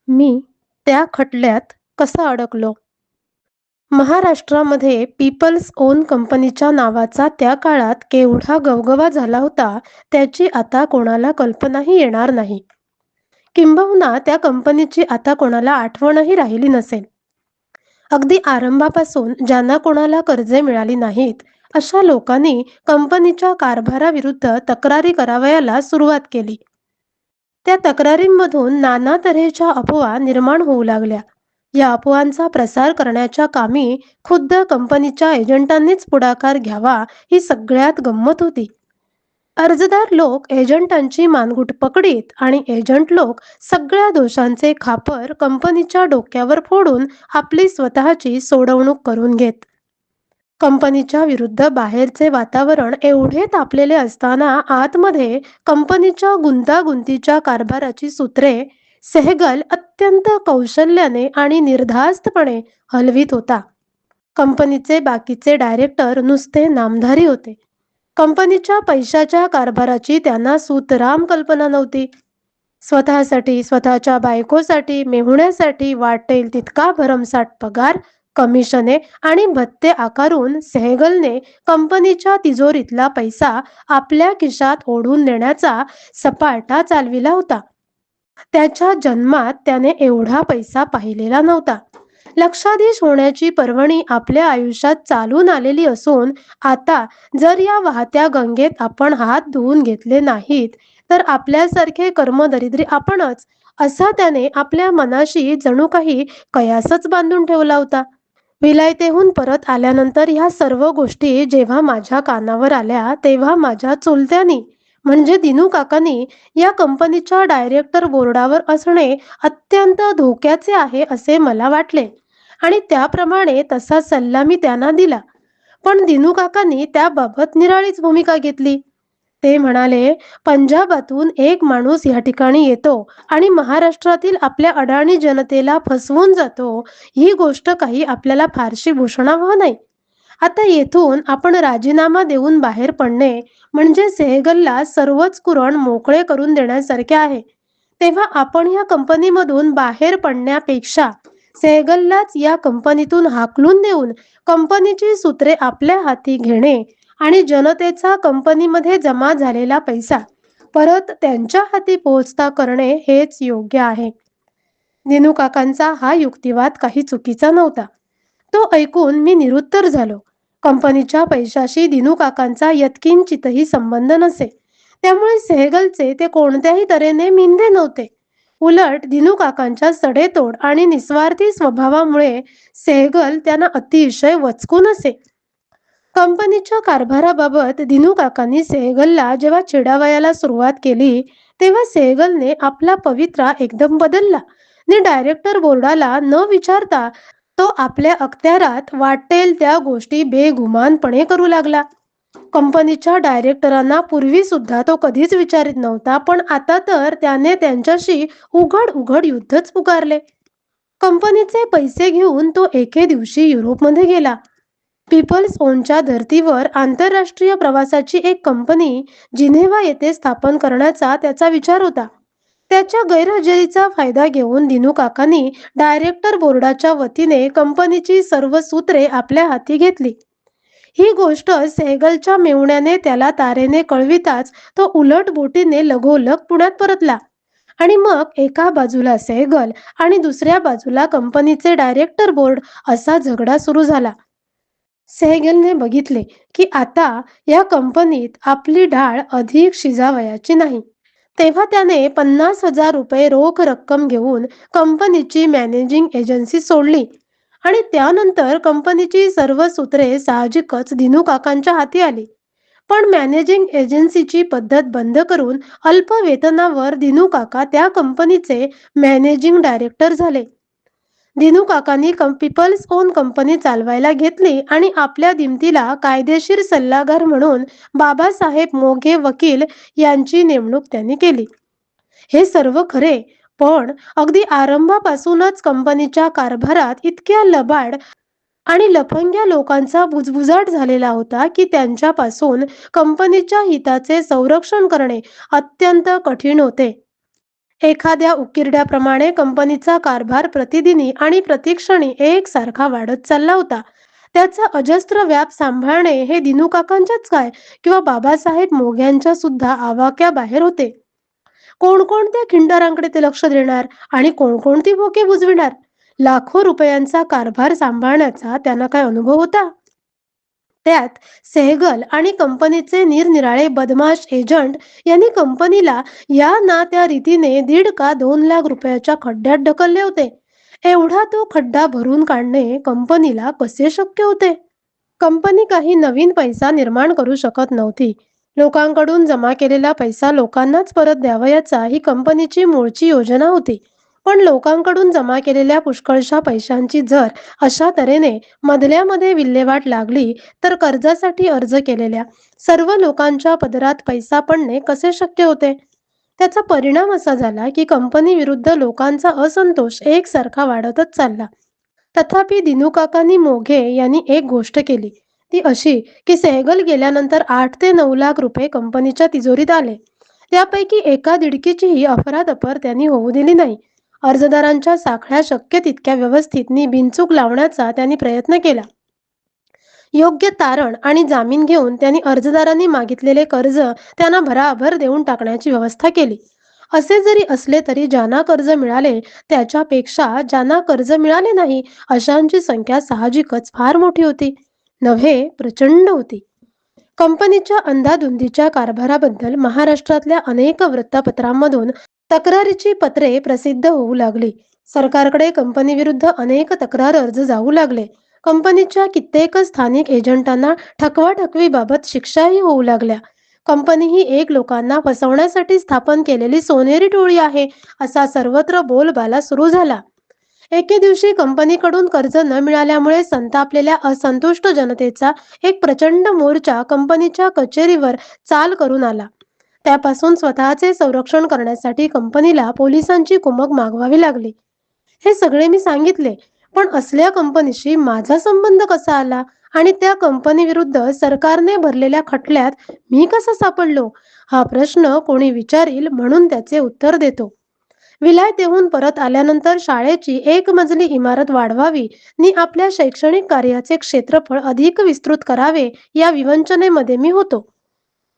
मी त्या खटल्यात कसा अडकलो? महाराष्ट्रामध्ये पीपल्स ओन कंपनीच्या नावाचा त्या काळात केवढा गवगवा झाला होता, त्याची आता कोणाला कल्पनाही येणार नाही. किंबहुना त्या कंपनीची आता कोणाला आठवणही राहिली नसेल. अगदी आरंभापासून ज्यांना कोणाला कर्जे मिळाली नाहीत, अशा लोकांनी कंपनीच्या कारभाराविरुद्ध तक्रारी करावयाला सुरुवात केली. त्या तक्रारींमधून नाना तऱ्हेच्या अफवा निर्माण होऊ लागल्या. या अफवांचा प्रसार करण्याच्या कामी खुद्द कंपनीच्या एजंटांनीच पुढाकार घ्यावा, ही सगळ्यात गंमत होती. अर्जदार लोक एजंटांची मानगूट पकडीत आणि एजंट लोक सगळ्या दोषांचे खापर कंपनीच्या डोक्यावर फोडून आपली स्वतःची सोडवणूक करून घेत. कंपनीच्या विरुद्ध बाहेरचे वातावरण एवढे तापलेले असताना आतमध्ये कंपनीच्या गुंतागुंतीच्या कारभाराची सूत्रे सेहगल अत्यंत कौशल्याने आणि निर्धास्तपणे हलवीत होता. कंपनीचे बाकीचे डायरेक्टर नुसते नामधारी होते. कंपनीच्या पैशाच्या कारभाराची त्यांना सुतराम कल्पना नव्हती. स्वतःसाठी, स्वतःच्या बायकोसाठी, मेहुण्यासाठी वाटेल तितका भरमसाठ पगार, कमिशने आणि भत्ते आकारून सेहगलने कंपनीच्या तिजोरीतला पैसा आपल्या खिशात ओढून नेण्याचा सपाटा चालविला होता. त्याच्या जन्मात त्याने एवढा पैसा पाहिलेला नव्हता. लक्षाधीश होण्याची पर्वणी आपल्या आयुष्यात चालून आलेली असून आता जर या वाहत्या गंगेत आपण हात धुवून घेतले नाहीत, तर आपल्यासारखे कर्मदरिद्री आपणच, असा त्याने आपल्या मनाशी जणू काही कयासच बांधून ठेवला होता. विलायतेहून परत आल्यानंतर ह्या सर्व गोष्टी जेव्हा माझ्या कानावर आल्या, तेव्हा माझ्या चुलत्यांनी म्हणजे दिनू काकांनी या कंपनीच्या डायरेक्टर बोर्डावर असणे अत्यंत धोक्याचे आहे असे मला वाटले आणि त्याप्रमाणे तसा सल्ला मी त्यांना दिला. पण दिनू काकांनी त्याबाबत निराळीच भूमिका घेतली. ते म्हणाले, पंजाबातून एक माणूस या ठिकाणी येतो आणि महाराष्ट्रातील आपल्या अडाणी जनतेला फसवून जातो, ही गोष्ट काही आपल्याला फारशी भूषणावह नाही. आता येथून आपण राजीनामा देऊन बाहेर पडणे म्हणजे सेहगलला सर्वच कुरण मोकळे करून देण्यासारखे आहे. तेव्हा आपण या कंपनीमधून बाहेर पडण्यापेक्षा सेहगललाच या कंपनीतून हाकलून देऊन कंपनीची सूत्रे आपल्या हाती घेणे आणि जनतेचा कंपनीमध्ये जमा झालेला पैसा परत त्यांच्या हाती पोहोचता करणे हेच योग्य आहे. दिनू काकांचा हा युक्तिवाद काही चुकीचा नव्हता. तो ऐकून मी निरुत्तर झालो. कंपनीच्या पैशाशी दिनू काकांचा यत्किंचितही संबंध नसे. त्यामुळे सेहगलचे ते कोणत्याही तऱ्हेने मिंधे नव्हते. उलट दिनू काकांच्या सडेतोड आणि निस्वार्थी स्वभावामुळे सेहगल त्यांना अतिशय वचकून असे. कंपनीच्या कारभाराबाबत दिनू काकांनी सेहगलला जेव्हा चिडावयाला सुरुवात केली, तेव्हा सेहगलने आपला पवित्रा एकदम बदलला आणि डायरेक्टर बोर्डाला न विचारता तो आपल्या अखत्यारात वाटेल त्या गोष्टी बेगुमानपणे करू लागला. कंपनीच्या डायरेक्टरांना पूर्वी सुद्धा तो कधीच विचारित नव्हता, पण आता तर त्याने त्यांच्याशी उघड उघड युद्धच पुकारले. कंपनीचे पैसे घेऊन तो एके दिवशी युरोपमध्ये गेला. पीपल्स ओनच्या धर्तीवर आंतरराष्ट्रीय प्रवासाची एक कंपनी जिनेव्हा येथे स्थापन करण्याचा त्याचा विचार होता. त्याच्या गैरहजेरीचा फायदा घेऊन दिनू काकांनी डायरेक्टर बोर्डाच्या वतीने कंपनीची सर्व सूत्रे आपल्या हाती घेतली. ही गोष्ट सेहगलच्या मेहुण्याने त्याला तारेने कळविताच तो उलट बोटीने लगोलग पुण्यात परतला आणि मग एका बाजूला सेहगल आणि दुसऱ्या बाजूला कंपनीचे डायरेक्टर बोर्ड असा झगडा सुरू झाला. सेहगलने बघितले की आता या कंपनीत आपली डाळ अधिक शिजावयाची नाही. तेव्हा त्याने 50,000 रुपये रोख रक्कम घेऊन कंपनीची मॅनेजिंग एजन्सी सोडली आणि त्यानंतर कंपनीची सर्व सूत्रे साहजिकच दिनू काकांच्या हाती आली. पण मॅनेजिंग एजन्सीची पद्धत बंद करून अल्प वेतनावर दिनू काका त्या कंपनीचे मॅनेजिंग डायरेक्टर झाले. दिनू काकांनी पीपल्स ओन कंपनी चालवायला घेतली आणि आपल्या दिमतीला कायदेशीर सल्लागार म्हणून बाबासाहेब मोघे वकील यांची नेमणूक त्यांनी केली. हे सर्व खरे, पण अगदी आरंभापासूनच कंपनीच्या कारभारात इतक्या लबाड आणि लफंग्या लोकांचा बुजबुजाट झालेला होता की त्यांच्यापासून कंपनीच्या हिताचे संरक्षण करणे अत्यंत कठीण होते. एखाद्या उकिरड्याप्रमाणे कंपनीचा कारभार प्रतिदिनी आणि प्रतिक्षणी एकसारखा वाढत चालला होता. त्याचा अजस्र व्याप सांभाळणे हे दिनू काकांच्याच काय किंवा बाबासाहेब मोघ्यांच्या सुद्धा आवाक्याबाहेर होते. कोणकोणत्या खिंडारांकडे ते लक्ष देणार आणि कोणकोणती भोके बुजविणार? लाखो रुपयांचा कारभार सांभाळण्याचा त्यांना काय अनुभव होता? त्यात सेहगल आणि कंपनीचे निरनिराळे बदमाश एजंट यांनी कंपनीला या ना त्या रीतीने 1.5 का 2 लाख रुपयाच्या खड्ड्यात ढकलले होते. एवढा तो खड्डा भरून काढणे कंपनीला कसे शक्य होते? कंपनी काही नवीन पैसा निर्माण करू शकत नव्हती. लोकांकडून जमा केलेला पैसा लोकांनाच परत द्यावयाचा ही कंपनीची मूळची योजना होती. पण लोकांकडून जमा केलेल्या पुष्कळशा पैशांची जर अशा तऱ्हेने मधल्यामध्ये विल्हेवाट लागली, तर कर्जासाठी अर्ज केलेल्या सर्व लोकांच्या पदरात पैसा पडणे कसे शक्य होते? त्याचा परिणाम असा झाला की कंपनी विरुद्ध लोकांचा असंतोष एकसारखा वाढतच चालला. तथापि दिनूकाकांनी मोघे यांनी एक गोष्ट केली. ती अशी की सेहगल गेल्यानंतर 8 ते 9 लाख रुपये कंपनीच्या तिजोरीत आले. त्यापैकी एका दिडकीचीही अफरातफर त्यांनी होऊ दिली नाही. अर्जदारांच्या साखळ्या शक्य तितक्या व्यवस्थित नि बिनचूक लावण्याचा त्यांनी प्रयत्न केला. योग्य तारण आणि जामीन घेऊन त्यांनी अर्जदारांनी मागितलेले कर्ज त्यांना भराभर देऊन टाकण्याची व्यवस्था केली. असे जरी असले तरी ज्यांना कर्ज मिळाले त्याच्यापेक्षा ज्यांना कर्ज मिळाले नाही अशांची संख्या साहजिकच फार मोठी होती. नव्हे, प्रचंड होती. कंपनीच्या अंधाधुंदीच्या कारभाराबद्दल महाराष्ट्रातल्या अनेक वृत्तपत्रांमधून तक्रारीची पत्रे प्रसिद्ध होऊ लागली. सरकारकडे कंपनीविरुद्ध अनेक तक्रार अर्ज जाऊ लागले. कंपनीच्या कित्येक स्थानिक एजंटांना ठकवाठकवीबाबत शिक्षाही होऊ लागल्या. कंपनी ही एक लोकांना फसवण्यासाठी स्थापन केलेली सोनेरी टोळी आहे, असा सर्वत्र बोलबाला सुरू झाला. एके दिवशी कंपनीकडून कर्ज न मिळाल्यामुळे संतापलेल्या असंतुष्ट जनतेचा एक प्रचंड मोर्चा कंपनीच्या कचेरीवर चाल करून आला. त्यापासून स्वतःचे संरक्षण करण्यासाठी कंपनीला पोलिसांची कुमक मागवावी लागली. हे सगळे मी सांगितले, पण असल्या कंपनीशी माझा संबंध कसा आला आणि त्या कंपनीविरुद्ध सरकारने भरलेल्या खटल्यात मी कसा सापडलो, हा प्रश्न कोणी विचारील म्हणून त्याचे उत्तर देतो. विलायतेहून परत आल्यानंतर शाळेची एक मजली इमारत वाढवावी नि आपल्या शैक्षणिक कार्याचे क्षेत्रफळ अधिक विस्तृत करावे या विवंचनेमध्ये मी होतो.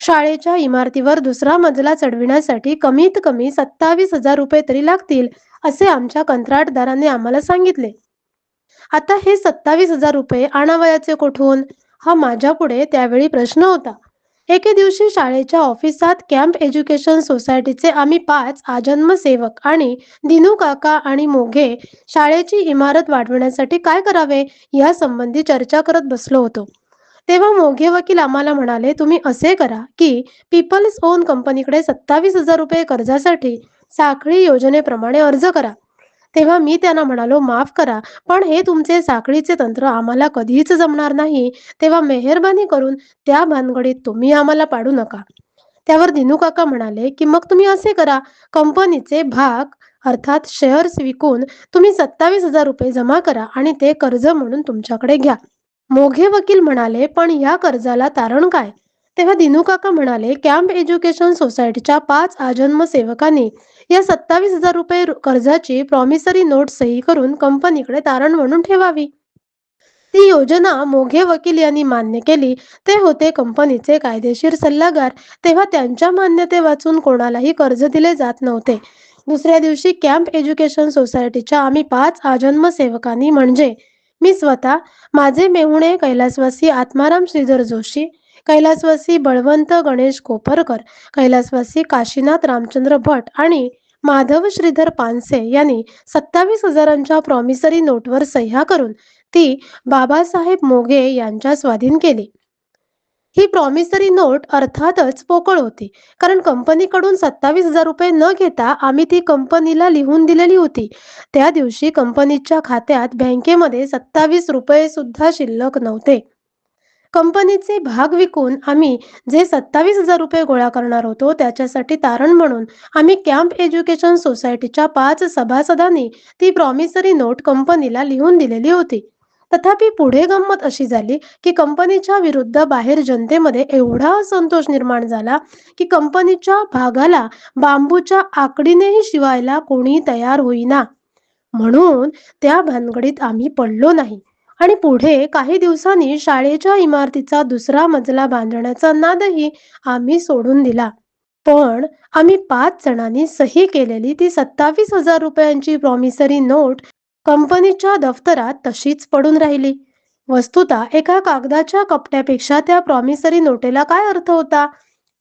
शाळेच्या इमारतीवर दुसरा मजला चढविण्यासाठी कमीत कमी 27,000 रुपये तरी लागतील, असे आमच्या कंत्राटदाराने आम्हाला सांगितले. आता हे 27,000 रुपये आणावयाचे कोठून, हा माझ्यापुढे त्यावेळी प्रश्न होता. एके दिवशी शाळेच्या ऑफिसात कॅम्प एज्युकेशन सोसायटीचे आम्ही 5 आजन्म सेवक आणि दिनू काका आणि मोघे शाळेची इमारत वाढवण्यासाठी काय करावे या संबंधी चर्चा करत बसलो होतो. तेव्हा मोघे वकील आम्हाला म्हणाले, तुम्ही असे करा की पीपल्स ओन कंपनीकडे 27,000 रुपये कर्जासाठी साखळी योजनेप्रमाणे अर्ज करा. तेव्हा मी त्यांना म्हणालो, माफ करा, पण हे तुमचे साखळीचे तंत्र आम्हाला कधीच जमणार नाही. तेव्हा मेहरबानी करून त्या भानगडीत तुम्ही आम्हाला पाडू नका. त्यावर दिनू काका म्हणाले की मग तुम्ही असे करा, कंपनीचे भाग अर्थात शेअर्स विकून तुम्ही 27,000 रुपये जमा करा आणि ते कर्ज म्हणून तुमच्याकडे घ्या. मोघे वकील म्हणाले, पण या कर्जाला तारण काय? तेव्हा दिनू काका म्हणाले, कॅम्प एज्युकेशन सोसायटीच्या 5 आजन्म सेवकांनी या 27,000 रुपये कर्जाची प्रॉमिसरी नोट सही करून कंपनीकडे तारण म्हणून ठेवावी. ती योजना मोघे वकील यांनी मान्य केली. ते होते कंपनीचे कायदेशीर सल्लागार. तेव्हा त्यांच्या मान्यते वाचून कोणालाही कर्ज दिले जात नव्हते. दुसऱ्या दिवशी कॅम्प एज्युकेशन सोसायटीच्या आम्ही 5 आजन्म सेवकांनी म्हणजे मी स्वतः, माझे मेहुणे कैलासवासी आत्माराम श्रीधर जोशी, कैलासवासी बळवंत गणेश कोपरकर, कैलासवासी काशीनाथ रामचंद्र भट आणि माधव श्रीधर पानसे यांनी 27,000च्या प्रॉमिसरी नोटवर सह्या करून ती बाबासाहेब मोघे यांच्या स्वाधीन केली. ही प्रॉमिसरी नोट अर्थातच पोकळ होती, कारण कंपनीकडून 27,000 रुपये न घेता आम्ही ती कंपनीला लिहून दिलेली होती. त्या दिवशी कंपनीच्या खात्यात बँकेमध्ये 27 रुपये सुद्धा शिल्लक नव्हते. कंपनीचे भाग विकून आम्ही जे 27,000 रुपये गोळा करणार होतो त्याच्यासाठी तारण म्हणून आम्ही कॅम्प एज्युकेशन सोसायटीच्या 5 सभासदांनी ती प्रॉमिसरी नोट कंपनीला लिहून दिलेली होती. तथापि पुढे गंमत अशी झाली की कंपनीच्या विरुद्ध बाहेर जनतेमध्ये एवढा असंतोष निर्माण झाला की कंपनीच्या भागाला बांबूच्या आकडीनेही शिवायला कोणी तयार होईना. म्हणून त्या भानगडीत आम्ही पडलो नाही आणि पुढे काही दिवसांनी शाळेच्या इमारतीचा दुसरा मजला बांधण्याचा नादही आम्ही सोडून दिला. पण आम्ही 5 जणांनी सही केलेली ती 27,000 रुपयांची प्रॉमिसरी नोट कंपनीच्या दफ्तरात तशीच पडून राहिली. वस्तुतः एका कागदाच्या कपट्यापेक्षा त्या प्रॉमिसरी नोटेला काय अर्थ होता?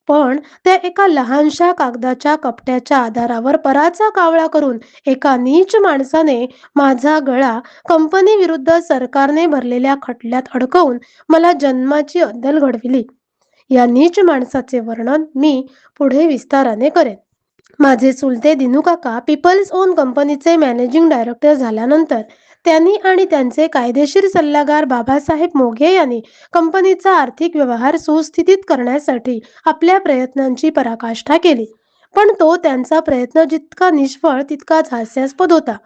पण त्या एका लहानशा कागदाच्या कपट्याच्या आधारावर पराचा कावळा करून एका नीच माणसाने माझा गळा कंपनी विरुद्ध सरकारने भरलेल्या खटल्यात अडकवून मला जन्माची अद्दल घडविली. या नीच माणसाचे वर्णन मी पुढे विस्ताराने करेन. माझे चुलते दिनू काका पीपल्स ओन कंपनीचे मॅनेजिंग डायरेक्टर झाल्यानंतर त्यांनी आणि त्यांचे कायदेशीर सल्लागार बाबासाहेब मोघे यांनी कंपनीचा आर्थिक व्यवहार सुस्थितीत करण्यासाठी आपल्या प्रयत्नांची पराकाष्ठा केली. पण तो त्यांचा प्रयत्न जितका निष्फळ तितकाच हास्यास्पद होता.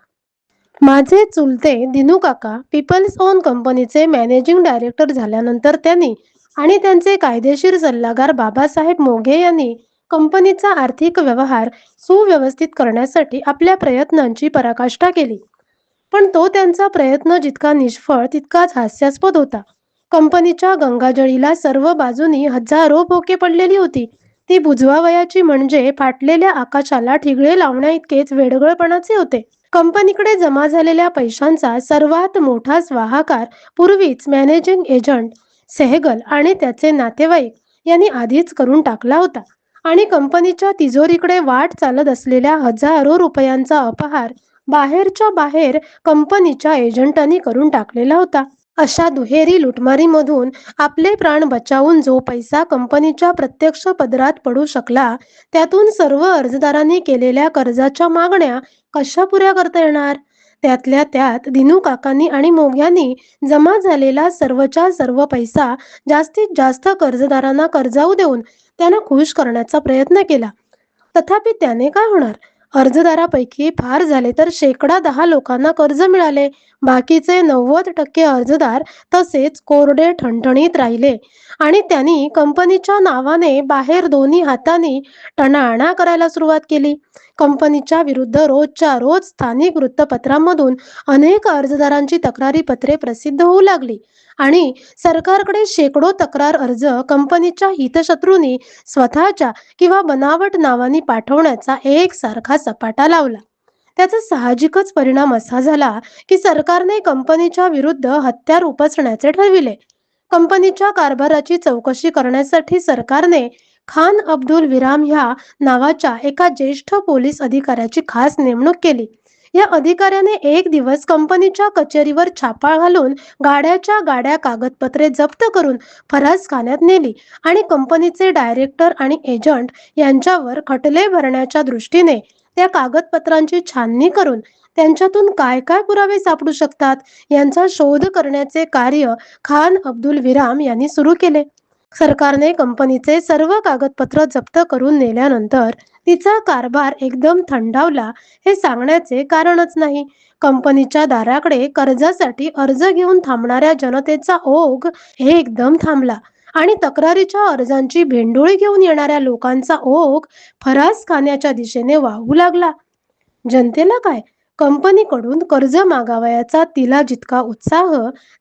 माझे चुलते दिनू काका पीपल्स ओन कंपनीचे मॅनेजिंग डायरेक्टर झाल्यानंतर त्यांनी आणि त्यांचे कायदेशीर सल्लागार बाबासाहेब मोघे यांनी कंपनीचा आर्थिक व्यवहार सुव्यवस्थित करण्यासाठी आपल्या प्रयत्नांची पराकाष्ठा केली. पण तो त्यांचा प्रयत्न जितका निष्फळ तितकाच हास्यास्पद होता. कंपनीच्या गंगाजळीला सर्व बाजूनी हजारो भोके पडलेली होती. ती बुजवावयाची म्हणजे फाटलेल्या आकाशाला ठिगळे लावण्याइतकेच वेडगळपणाचे होते. कंपनीकडे जमा झालेल्या पैशांचा सर्वात मोठा स्वाहाकार पूर्वीच मॅनेजिंग एजंट सेहगल आणि त्याचे नातेवाईक यांनी आधीच करून टाकला होता आणि कंपनीच्या तिजोरीकडे वाट चालत असलेल्या हजारो रुपयांचा अपहार बाहेरच्या बाहेर कंपनीच्या एजंटांनी करून टाकलेला होता. अशा दुहेरी लुटमारीमधून आपले प्राण बचावून जो पैसा कंपनीच्या प्रत्यक्ष पदरात पडू शकला, त्यातून सर्व अर्जदारांनी केलेल्या कर्जाच्या मागण्या कशा पुऱ्या करता येणार? त्यातल्या त्यात दिनू काकांनी आणि मोग्यांनी जमा झालेला सर्वच्या सर्व पैसा जास्तीत जास्त कर्जदारांना कर्जाऊ देऊन त्यांना खुश करण्याचा प्रयत्न केला. तथापि त्याने काय होणार? अर्जदारापैकी फार झाले तर शेकडा 10 लोकांना कर्ज मिळाले. बाकीचे 90% अर्जदार तसेच कोरडे ठणठणीत राहिले आणि त्यांनी कंपनीच्या नावाने बाहेर दोन्ही हातांनी टणाणा करायला सुरुवात केली. कंपनीच्या विरुद्ध रोजच्या रोज स्थानिक वृत्तपत्रांमधून अनेक अर्जदारांची तक्रारी पत्रे प्रसिद्ध होऊ लागली आणि सरकारकडे शेकडो तक्रार अर्ज कंपनीच्या हितशत्रूंनी स्वतःच्या किंवा बनावट नावानी पाठवण्याचा एकसारखा सपाटा लावला. त्याचा साहजिकच परिणाम असा झाला की सरकारने कंपनीच्या विरुद्ध हत्यार उपसण्याचे ठरविले. कंपनीच्या कारभाराची चौकशी करण्यासाठी सरकारने खान अब्दुल विराम ह्या नावाच्या एका ज्येष्ठ पोलीस अधिकाऱ्याची खास नेमणूक केली. या अधिकाऱ्याने एक दिवस कंपनीच्या कचेरीवर छापा घालून गाड्याच्या गाड्या कागदपत्रे जप्त करून फरासखान्यात नेली आणि कंपनीचे डायरेक्टर आणि एजंट यांच्यावर खटले भरण्याच्या दृष्टीने त्या कागदपत्रांची छाननी करून त्यांच्यातून काय काय पुरावे सापडू शकतात यांचा शोध करण्याचे कार्य खान अब्दुल विराम यांनी सुरू केले. सरकारने कंपनीचे सर्व कागदपत्र जप्त करून नेल्यानंतर तिचा कारभार एकदम थंडावला हे सांगण्याचे कारणच नाही. कंपनीच्या दाराकडे कर्जासाठी अर्ज घेऊन थांबणाऱ्या जनतेचा ओघ एकदम थांबला आणि तक्रारीच्या अर्जांची भेंडोळी घेऊन येणाऱ्या लोकांचा ओघ फरासखान्याच्या दिशेने वाहू लागला. जनतेला काय, कंपनीकडून कर्ज मागावयाचा तिला जितका उत्साह,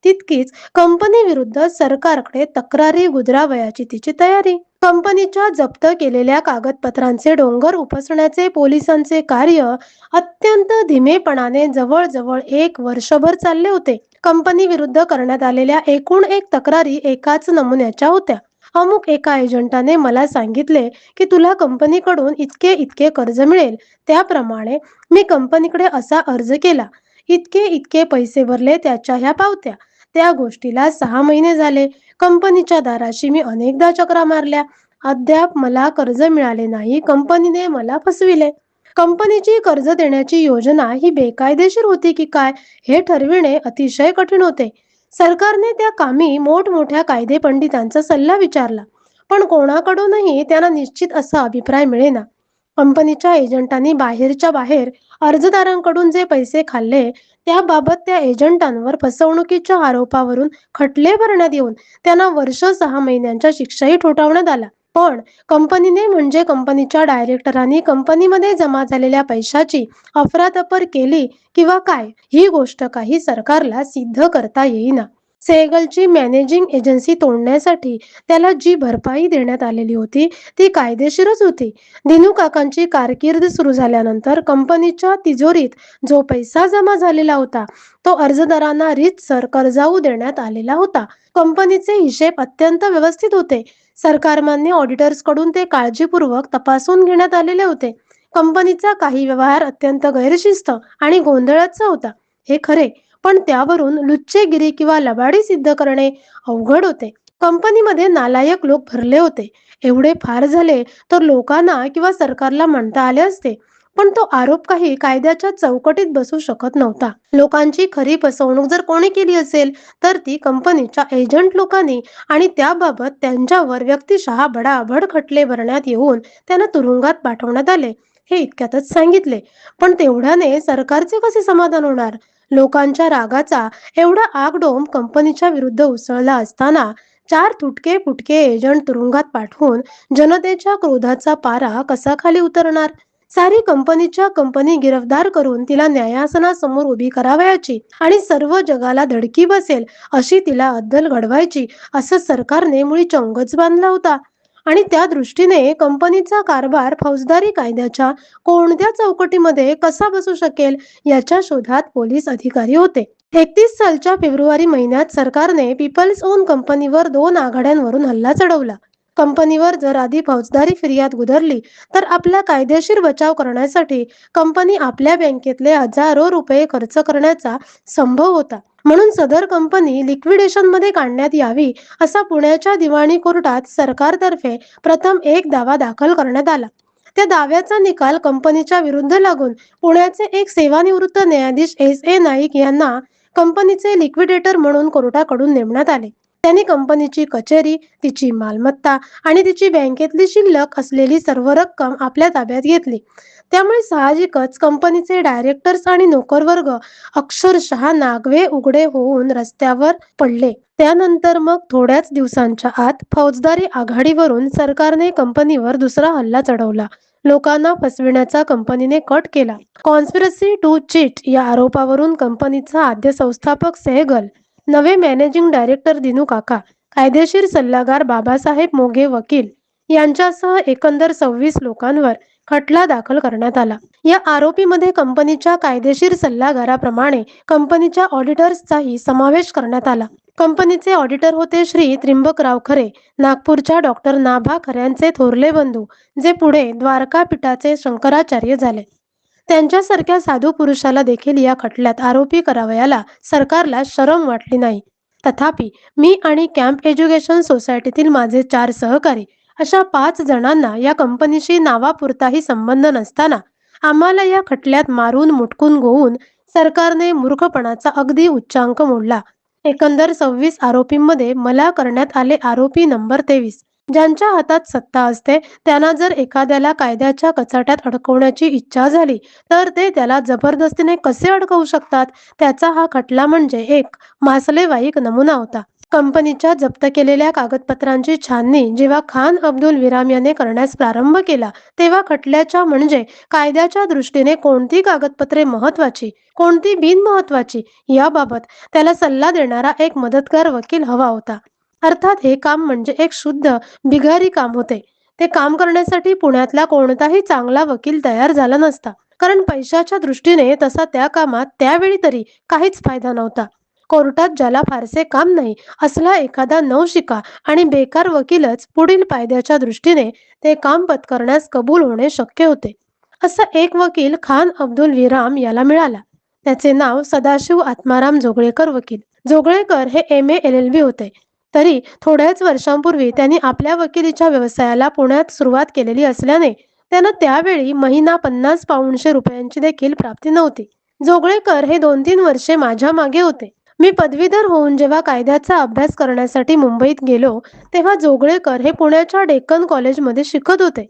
तितकीच कंपनी विरुद्ध सरकारकडे तक्रारी गुजरावयाची तिची तयारी. कंपनीच्या जप्त केलेल्या कागदपत्रांचे डोंगर उपसण्याचे पोलिसांचे कार्य अत्यंत धीमेपणाने जवळजवळ 1 वर्षभर चालले होते. कंपनी विरुद्ध करण्यात आलेल्या एकूण एक तक्रारी एकाच नमुन्याच्या होत्या. अमुक एका एजंटाने मला सांगितले की तुला कंपनीकडून इतके इतके कर्ज मिळेल, त्याप्रमाणे मी कंपनीकडे असा अर्ज केला, इतके इतके पैसे भरले त्याच्या ह्या पावत्या. त्या गोष्टीला 6 महिने झाले. कंपनीच्या दाराशी मी अनेकदा चक्रा मारल्या, अद्याप मला कर्ज मिळाले नाही. कंपनीने मला फसविले. कंपनीची कर्ज देण्याची योजना ही बेकायदेशीर होती की काय हे ठरविणे अतिशय कठीण होते. सरकारने त्या कामी मोठमोठ्या कायदेपंडितांचा सल्ला विचारला, पण कोणाकडूनही त्यांना निश्चित असा अभिप्राय मिळेना. कंपनीच्या एजंटांनी बाहेरच्या बाहेर अर्जदारांकडून जे पैसे खाल्ले त्याबाबत त्या एजंटांवर फसवणुकीच्या आरोपावरून खटले भरण्यात येऊन त्यांना वर्ष 6 महिन्यांच्या शिक्षाही ठोठावण्यात आला. पण कंपनीने म्हणजे कंपनीच्या डायरेक्टरांनी कंपनीमध्ये जमा झालेल्या पैशाची अफरातफर केली किंवा काय, ही गोष्ट काही सरकारला सिद्ध करता येईना. सेगलची मॅनेजिंग एजन्सी तोडण्यासाठी त्याला जी भरपाई देण्यात आलेली होती ती कायदेशीरच होती. दिनू काकांची कारकीर्द सुरू झाल्यानंतर कंपनीच्या तिजोरीत जो पैसा जमा झालेला होता तो अर्जदारांना रीतसर कर्जाऊ देण्यात आलेला होता. कंपनीचे हिशेब अत्यंत व्यवस्थित होते. सरकारमान्य ऑडिटर्सकडून ते काळजीपूर्वक तपासून घेण्यात आलेले होते. कंपनीचा काही व्यवहार अत्यंत गैरशिस्त आणि गोंधळाचा होता, हे खरे, पण त्यावरून लुच्चेगिरी किंवा लबाडी सिद्ध करणे अवघड होते. कंपनीमध्ये नालायक लोक भरले होते. एवढे फार झाले तर लोकांना किंवा सरकारला म्हणता आले असते, पण तो आरोप काही कायद्याच्या चौकटीत बसू शकत नव्हता. लोकांची खरी फसवणूक जर कोणी केली असेल तर ती कंपनीच्या एजंट लोकांनी, आणि त्याबाबत त्यांच्यावर व्यक्तिशः बडाबड खटले भरण्यात येऊन त्यांना तुरुंगात पाठवण्यात आले, हे इतक्यातच सांगितले. पण तेवढ्याने सरकारचे कसे समाधान होणार? लोकांच्या रागाचा एवढा आगडोम कंपनीच्या विरुद्ध उसळला असताना 4 तुटके फुटके एजंट तुरुंगात पाठवून जनतेच्या क्रोधाचा पारा कसा खाली उतरणार? सारी कंपनीच्या कंपनी गिरफ्तार करून तिला न्यायासनासमोर उभी करावयाची आणि सर्व जगाला धडकी बसेल अशी तिला अद्दल घडवायची, असं सरकारने मुळी चंगच बांधला होता. आणि त्या दृष्टीने कंपनीचा कारभार फौजदारी कायद्याच्या कोणत्या चौकटीमध्ये कसा बसू शकेल याच्या शोधात पोलीस अधिकारी होते. 31 सालच्या फेब्रुवारी महिन्यात सरकारने पीपल्स ओन कंपनीवर 2 आघाड्यांवरून हल्ला चढवला. कंपनीवर जर आधी फौजदारी फिर्याद गुदरली तर आपला कायदेशीर बचाव करण्यासाठी कंपनी आपल्या बँकेतले हजारो रुपये खर्च करण्याचा संभव होता. म्हणून सदर कंपनी लिक्विडेशनमध्ये काढण्यात यावी असा पुण्याच्या दिवाणी कोर्टात सरकारतर्फे प्रथम एक दावा दाखल करण्यात आला. त्या दाव्याचा निकाल कंपनीच्या विरुद्ध लागून पुण्याचे एक सेवानिवृत्त न्यायाधीश S.A. नाईक यांना कंपनीचे लिक्विडेटर म्हणून कोर्टाकडून नेमण्यात आले. त्यांनी कंपनीची कचेरी, तिची मालमत्ता आणि तिची बँकेतली शिल्लक असलेली सर्व रक्कम आपल्या ताब्यात घेतली. त्यामुळे साहजिकच कंपनीचे डायरेक्टर्स आणि नोकरवर्ग अक्षरशः नागवे उघडे होऊन रस्त्यावर पडले. त्यानंतर मग थोड्याच दिवसांच्या आत फौजदारी आघाडीवरून सरकारने कंपनीवर दुसरा हल्ला चढवला. लोकांना फसविण्याचा कंपनीने कट केला. कॉन्स्पिरसी टू चीट या आरोपावरून कंपनीचा आद्य संस्थापक सेहगल, नवे मॅनेजिंग डायरेक्टर दिनू काका, कायदेशीर सल्लागार बाबासाहेब मोघे वकील यांच्यासह एकंदर 26 लोकांवर खटला दाखल करण्यात आला. या आरोपीमध्ये कंपनीच्या कायदेशीर सल्लागाराप्रमाणे कंपनीच्या ऑडिटर्सचाही समावेश करण्यात आला. कंपनीचे ऑडिटर होते श्री त्रिंबकराव खरे, नागपूरच्या डॉक्टर नाभा खऱ्यांचे थोरले बंधू, जे पुढे द्वारका पीठाचे शंकराचार्य झाले. त्यांच्यासारख्या साधू पुरुषाला देखील या खटल्यात आरोपी करावयाला सरकारला शरम वाटली नाही. तथापि मी आणि कॅम्प एज्युकेशन सोसायटीतील माझे 4 सहकारी अशा 5 जणांना या कंपनीशी नावापुरताही संबंध नसताना आम्हाला या खटल्यात मारून मुटकून गोवून सरकारने मूर्खपणाचा अगदी उच्चांक मोडला. एकंदर 26 आरोपींमध्ये मला करण्यात आले आरोपी नंबर 23. ज्यांच्या हातात सत्ता असते त्यांना जर एखाद्याला कायद्याच्या कचाट्यात अडकवण्याची इच्छा झाली तर ते त्याला जबरदस्तीने कसे अडकवू शकतात, त्याचा हा खटला म्हणजे एक मासलेवाईक नमुना होता. कंपनीच्या जप्त केलेल्या कागदपत्रांची छाननी जेव्हा खान अब्दुल विराम याने करण्यास प्रारंभ केला तेव्हा खटल्याच्या म्हणजे कायद्याच्या दृष्टीने कोणती कागदपत्रे महत्वाची, कोणती बिनमहत्वाची याबाबत त्याला सल्ला देणारा एक मदतगार वकील हवा होता. अर्थात हे काम म्हणजे एक शुद्ध बिगारी काम होते. ते काम करण्यासाठी पुण्यातला कोणताही चांगला वकील तयार झाला नसता, कारण पैशाच्या दृष्टीने तसा त्या कामात त्यावेळी तरी काहीच फायदा नव्हता. कोर्टात ज्याला फारसे काम नाही असला एखादा नवशिका आणि बेकार वकीलच पुढील फायद्याच्या दृष्टीने ते काम पत्करण्यास कबूल होणे शक्य होते. असा एक वकील खान अब्दुल विराम याला मिळाला. त्याचे नाव सदाशिव आत्माराम जोगळेकर वकील. जोगळेकर हे MA LLB होते. तरी थोड्याच वर्षांपूर्वी त्यांनी आपल्या वकिलीच्या व्यवसायाला पुण्यात सुरुवात केलेली असल्याने त्यांना त्यावेळी महिना 50 पाऊंडशे रुपयांची देखील प्राप्ती नव्हती. जोगळेकर हे 2-3 वर्षे माझ्या मागे होते. मी पदवीधर होऊन जेव्हा कायद्याचा अभ्यास करण्यासाठी मुंबईत गेलो तेव्हा जोगळेकर हे पुण्याच्या डेक्कन कॉलेजमध्ये शिकत होते.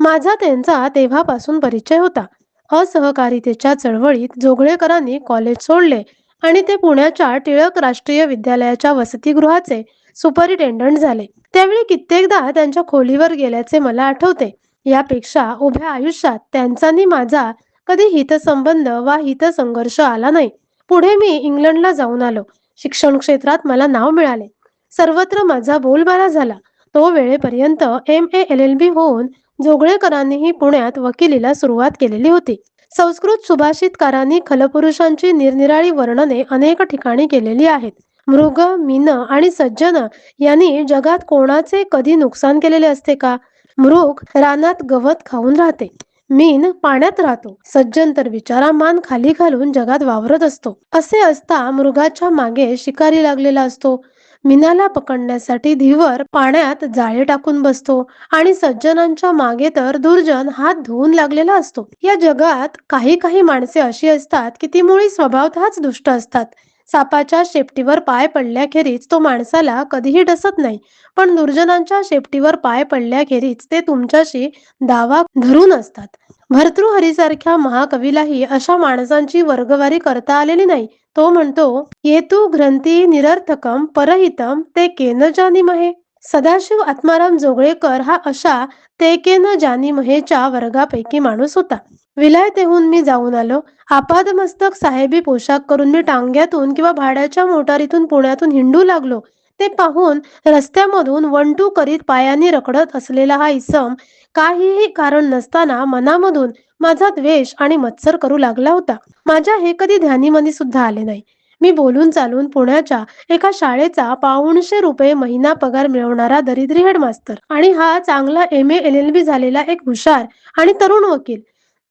माझा त्यांचा तेव्हापासून परिचय होता. असहकारितेच्या चळवळीत जोगळेकरांनी कॉलेज सोडले आणि ते पुण्याच्या टिळक राष्ट्रीय विद्यालयाच्या वसतिगृहाचे सुपरिटेंडंट झाले. त्यावेळी कित्येकदा त्यांच्या खोलीवर गेल्याचे मला आठवते. यापेक्षा उभ्या आयुष्यात त्यांचा आणि माझा कधी हितसंबंध वा हितसंघर्ष आला नाही. पुढे मी इंग्लंडला जाऊन आलो. शिक्षण क्षेत्रात मला नाव मिळाले. सर्वत्र माझा बोलबाला झाला. तो वेळेपर्यंत MA LLB होऊन जोगळेकरांनीही पुण्यात वकिलीला सुरुवात केलेली होती. संस्कृत सुभाषितकारांनी खलपुरुषांची निरनिराळी वर्णने अनेक ठिकाणी केलेली आहेत. मृग, मीन आणि सज्जन यांनी जगात कोणाचे कधी नुकसान केलेले असते का? मृग रानात गवत खाऊन राहते, मीन पाण्यात राहतो, सज्जन तर बिचारा मान खाली घालून जगात वावरत असतो. असे असता मृगाच्या मागे शिकारी लागलेला असतो. मीनाला पकडण्यासाठी धीवर पाण्यात जाळे टाकून बसतो आणि सज्जनांच्या मागे तर दुर्जन हात धुवून लागलेला असतो. या जगात काही काही माणसे अशी असतात की ती मुळी स्वभावतःच दुष्ट असतात. सापाच्या शेपटीवर पाय पडल्याखेरीज तो माणसाला कधीही डसत नाही, पण दुर्जनांच्या शेपटीवर पाय पडल्याखेरीज ते तुमच्याशी दावा धरून असतात. भर्तृहरीसारख्या महाकवीलाही अशा माणसांची वर्गवारी करता आलेली नाही. तो म्हणतो, येतू ग्रंथी निरर्थकम परहितम ते केन जानीमहे. सदाशिव आत्माराम जोगळेकर हा अशा ते केन जानीमहेच्या वर्गापैकी माणूस होता. विलायतेहून मी जाऊन आलो. आपादमस्तक साहेबी पोशाख करून मी टांग्यातून किंवा भाड्याच्या मोटारीतून पुण्यातून हिंडू लागलो. ते पाहून रस्त्यामधून वंटू करीत पायांनी रखडत असलेला हा इसम काहीही कारण नसताना मनामधून माझा द्वेष आणि मत्सर करू लागला होता. माझ्या हे कधी ध्यानीमनी सुद्धा आले नाही. मी बोलून चालून पुण्याच्या एका शाळेचा ₹500 महिना पगार मिळवणारा दरिद्री हेडमास्तर आणि हा चांगला MA LLB झालेला एक हुशार आणि तरुण वकील.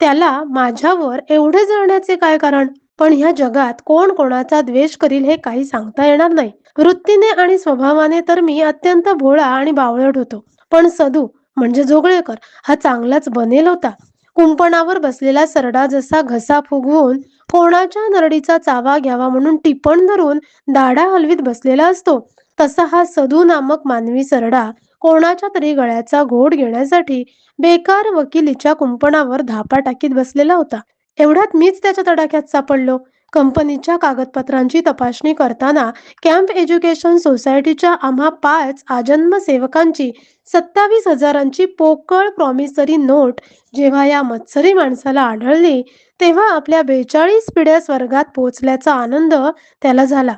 त्याला माझ्यावर एवढे जळण्याचे काय कारण? पण ह्या जगात कोण कोणाचा द्वेष करील हे काही सांगता येणार नाही. वृत्तीने आणि स्वभावाने तर मी अत्यंत भोळा आणि बावळट होतो, पण सदू म्हणजे जोगळेकर हा चांगलाच बनेल होता. कुंपणावर बसलेला सरडा जसा घसा फुगवून कोणाच्या नरडीचा चावा घ्यावा म्हणून टिपण धरून दाढा हलवीत बसलेला असतो, तसा हा सदू नामक मानवी सरडा कोणाच्या तरी गळ्याचा घोट घेण्यासाठी बेकार वकिलीच्या कुंपणावर धापा टाकीत बसलेला होता. एवढ्यात मीच त्याच्या तडाख्यात सापडलो. कंपनीच्या कागदपत्रांची तपासणी करताना कॅम्प एज्युकेशन सोसायटीच्या आम्हा 5 आजन्म सेवकांची 27,000ची पोकळ प्रॉमिसरी नोट जेव्हा या मत्सरी माणसाला आढळली, तेव्हा आपल्या 42 पिढ्या स्वर्गात पोचल्याचा आनंद त्याला झाला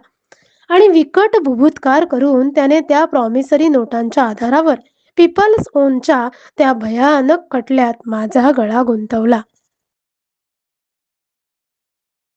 आणि विकट बुभुत्कार करून त्याने त्या प्रॉमिसरी नोटांच्या आधारावर पीपल्स ओनच्या त्या भयानक खटल्यात माझा गळा गुंतवला.